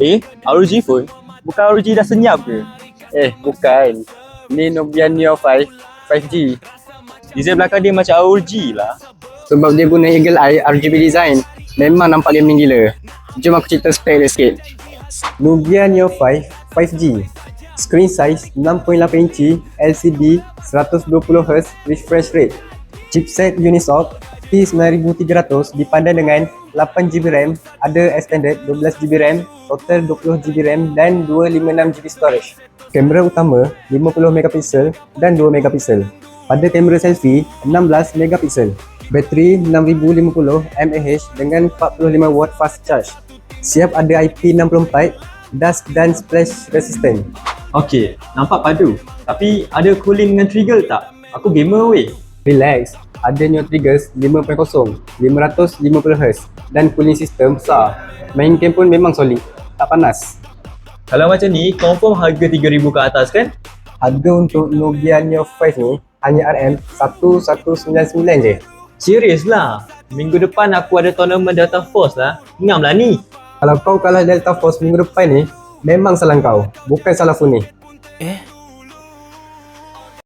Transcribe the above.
ROG phone? Bukan ROG dah senyap ke? Bukan. Ni Nokia Neo 5 5G. Design belakang dia macam ROG lah. Sebab dia guna Eagle Eye RGB design. Memang nampak dia mending gila. Jom aku cerita spek dia sikit. Nokia Neo 5 5G. Screen size 6.8 inci, LCD, 120Hz refresh rate. Chipset Unisoc T9300 dipandai dengan 8GB RAM, ada extended 12GB RAM, total 20GB RAM dan 256GB storage. Kamera utama 50MP dan 2MP. Pada kamera selfie 16MP. Bateri 6050 mAh dengan 45W fast charge. Siap ada IP64, dust dan splash resistant. Okey, nampak padu. Tapi ada cooling dengan trigger tak? Aku gamer weh. Relax, ada Neo Triggers 5.0, 550Hz dan cooling system besar. Main game pun memang solid, tak panas. Kalau macam ni, confirm harga 3,000 ke atas kan? Harga untuk Nokia Neo 5 ni hanya RM1199 je. Serius lah. Minggu depan aku ada tournament Delta Force lah. Ngam lah ni. Kalau kau kalah Delta Force minggu depan ni, memang salah kau, bukan salah phone ni.